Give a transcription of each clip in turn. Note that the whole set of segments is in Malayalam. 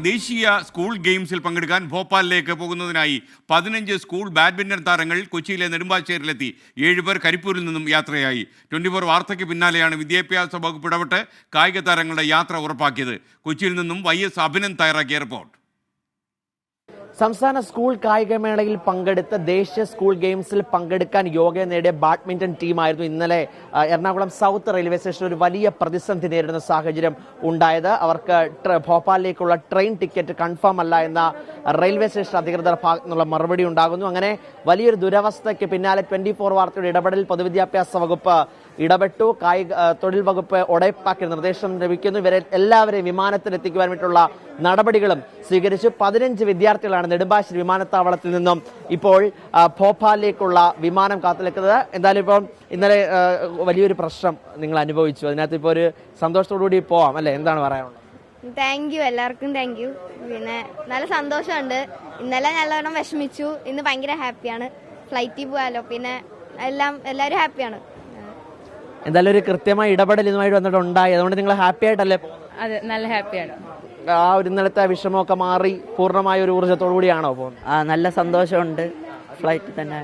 ദേശീയ സ്കൂൾ ഗെയിംസിൽ പങ്കെടുക്കാൻ ഭോപ്പാലിലേക്ക് പോകുന്നതിനായി 15 സ്കൂൾ ബാഡ്മിന്റൺ താരങ്ങൾ കൊച്ചിയിലെ നെടുമ്പാശ്ശേരിയിലെത്തി. 7 പേർ കരിപ്പൂരിൽ നിന്നും യാത്രയായി. 24 വാർത്തയ്ക്ക് പിന്നാലെയാണ് വിദ്യാഭ്യാസ വകുപ്പ് ഇടപെട്ട് കായിക താരങ്ങളുടെ യാത്ര ഉറപ്പാക്കിയത്. കൊച്ചിയിൽ നിന്നും YS അഭിനന്ദ് തയ്യാറാക്കിയ റിപ്പോർട്ട്. സംസ്ഥാന സ്കൂൾ കായികമേളയിൽ പങ്കെടുത്ത ദേശീയ സ്കൂൾ ഗെയിംസിൽ പങ്കെടുക്കാൻ യോഗ്യത നേടിയ ബാഡ്മിന്റൺ ടീമായിരുന്നു ഇന്നലെ എറണാകുളം സൗത്ത് റെയിൽവേ സ്റ്റേഷനിൽ ഒരു വലിയ പ്രതിസന്ധി നേരിടുന്ന സാഹചര്യം ഉണ്ടായത്. അവർക്ക് ഭോപ്പാലിലേക്കുള്ള ട്രെയിൻ ടിക്കറ്റ് കൺഫേം അല്ല എന്ന റെയിൽവേ സ്റ്റേഷൻ അധികൃതരുടെ ഭാഗത്തു നിന്നുള്ള മറുപടി ഉണ്ടാകുന്നു. അങ്ങനെ വലിയൊരു ദുരവസ്ഥയ്ക്ക് പിന്നാലെ 24 വാർത്തയുടെ ഇടപെടൽ പൊതുവിദ്യാഭ്യാസ വകുപ്പ് ഇടപെട്ടു. തൊഴിൽ വകുപ്പ് ഒടയപ്പാക്കിയ നിർദ്ദേശം ലഭിക്കുന്നു. ഇവരെ എല്ലാവരെയും വിമാനത്തിലെത്തിക്കുവാൻ വേണ്ടിയിട്ടുള്ള നടപടികളും സ്വീകരിച്ചു. 15 വിദ്യാർത്ഥികളാണ് നെടുമ്പാശ്ശേരി വിമാനത്താവളത്തിൽ നിന്നും ഇപ്പോൾ ഭോപ്പാലിലേക്കുള്ള വിമാനം കാത്തുനിൽക്കുന്നത്. എന്തായാലും ഇപ്പം ഇന്നലെ വലിയൊരു പ്രശ്നം നിങ്ങൾ അനുഭവിച്ചു. അതിനകത്ത് ഇപ്പോൾ ഒരു സന്തോഷത്തോടുകൂടി പോവാം അല്ലേ? എന്താണ് പറയാനുള്ളത്? താങ്ക് യു, എല്ലാവർക്കും താങ്ക് യു. പിന്നെ നല്ല സന്തോഷമുണ്ട്. ഇന്നലെ നല്ലവണ്ണം വിഷമിച്ചു, ഇന്ന് ഭയങ്കര ഹാപ്പിയാണ്. ഫ്ലൈറ്റിൽ പോകാമല്ലോ, പിന്നെ എല്ലാവരും ഹാപ്പിയാണ്. എന്തായാലും ഒരു കൃത്യമായ ഇടപെടൽ ഇതുമായിട്ട് വന്നിട്ട് ഉണ്ടായി. അതുകൊണ്ട് നിങ്ങൾ ഹാപ്പി ആയിട്ടല്ലേ? അതെ, നല്ല ഹാപ്പിയാണ്. ആ ഒരു ഇന്നലത്തെ വിഷമമൊക്കെ മാറി പൂർണ്ണമായ ഒരു ഊർജ്ജത്തോടു കൂടിയാണോ പോകുന്നത്? നല്ല സന്തോഷമുണ്ട്. ഫ്ലൈറ്റിൽ തന്നെ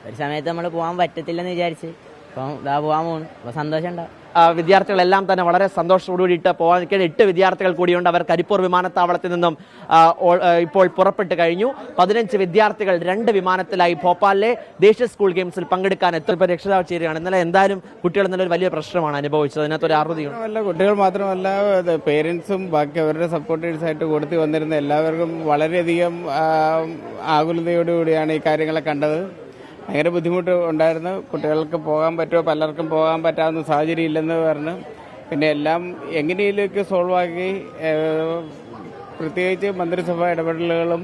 ഒരു സമയത്ത് നമ്മൾ പോകാൻ പറ്റത്തില്ലെന്ന് വിചാരിച്ച് അപ്പം ഇതാ പോകാൻ പോകുന്നു. അപ്പോൾ സന്തോഷം ഉണ്ടാവും. വിദ്യാർത്ഥികളെല്ലാം തന്നെ വളരെ സന്തോഷത്തോടുകൂടിയിട്ട് പോകാൻ 8 വിദ്യാർത്ഥികൾ കൂടിയുണ്ട്. അവർ കരിപ്പൂർ വിമാനത്താവളത്തിൽ നിന്നും ഇപ്പോൾ പുറപ്പെട്ട് കഴിഞ്ഞു. 15 വിദ്യാർത്ഥികൾ 2 വിമാനത്തിലായി ഭോപ്പാലിലെ ദേശീയ സ്കൂൾ ഗെയിംസിൽ പങ്കെടുക്കാൻ എത്തും. ഇപ്പോൾ രക്ഷിതാവ് ചേരുകയാണ്. ഇന്നലെ എന്തായാലും കുട്ടികൾ ഇന്നലെ ഒരു വലിയ പ്രശ്നമാണ് അനുഭവിച്ചത്. അതിനകത്തൊരു അറുതിയുണ്ട്. കുട്ടികൾ മാത്രമല്ല, പേരൻസും ബാക്കി അവരുടെ സപ്പോർട്ടേഴ്സായിട്ട് കൊടുത്ത് വന്നിരുന്ന എല്ലാവർക്കും വളരെയധികം ആകുലതയോടുകൂടിയാണ് ഈ കാര്യങ്ങളെ കണ്ടത്. ഭയങ്കര ബുദ്ധിമുട്ട് ഉണ്ടായിരുന്നു. കുട്ടികൾക്ക് പോകാൻ പറ്റുമോ, പലർക്കും പോകാൻ പറ്റാവുന്ന സാഹചര്യം ഇല്ലെന്ന് പറഞ്ഞ് പിന്നെ എല്ലാം എങ്ങനെയൊക്കെ സോൾവ് ആക്കി. പ്രത്യേകിച്ച് മന്ത്രിസഭാ ഇടപെടലുകളും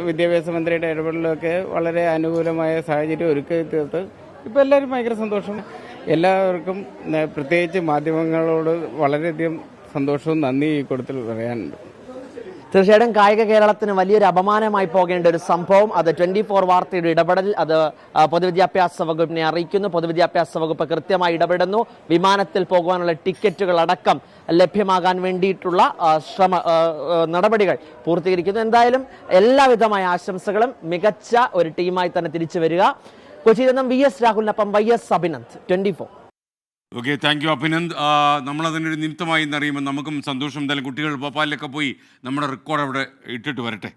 വിദ്യാഭ്യാസ മന്ത്രിയുടെ ഇടപെടലുമൊക്കെ വളരെ അനുകൂലമായ സാഹചര്യം ഒരുക്കി തീർത്ത് ഇപ്പോൾ എല്ലാവരും ഭയങ്കര സന്തോഷം. എല്ലാവർക്കും പ്രത്യേകിച്ച് മാധ്യമങ്ങളോട് വളരെയധികം സന്തോഷവും നന്ദി ഈ കൂട്ടത്തിൽ പറയാനുണ്ട്. തീർച്ചയായിട്ടും കായിക കേരളത്തിന് വലിയൊരു അപമാനമായി പോകേണ്ട ഒരു സംഭവം. അത് 24 വാർത്തയുടെ ഇടപെടൽ അത് പൊതുവിദ്യാഭ്യാസ വകുപ്പിനെ അറിയിക്കുന്നു. പൊതുവിദ്യാഭ്യാസ വകുപ്പ് കൃത്യമായി ഇടപെടുന്നു. വിമാനത്തിൽ പോകുവാനുള്ള ടിക്കറ്റുകൾ അടക്കം ലഭ്യമാകാൻ വേണ്ടിയിട്ടുള്ള നടപടികൾ പൂർത്തീകരിക്കുന്നു. എന്തായാലും എല്ലാവിധമായ ആശംസകളും. മികച്ച ഒരു ടീമായി തന്നെ തിരിച്ചു വരിക. കൊച്ചിയിൽ നിന്നും VS രാഹുലിനൊപ്പം YS Abhinand, 24. Okay, thank you Abhinand. നമ്മളതിനൊരു നിമിത്തമായി എന്നറിയുമ്പോൾ നമുക്കും സന്തോഷം. എന്തായാലും കുട്ടികൾ ഭോപ്പാലിലൊക്കെ പോയി നമ്മുടെ റെക്കോർഡ് അവിടെ ഇട്ടിട്ട് വരട്ടെ.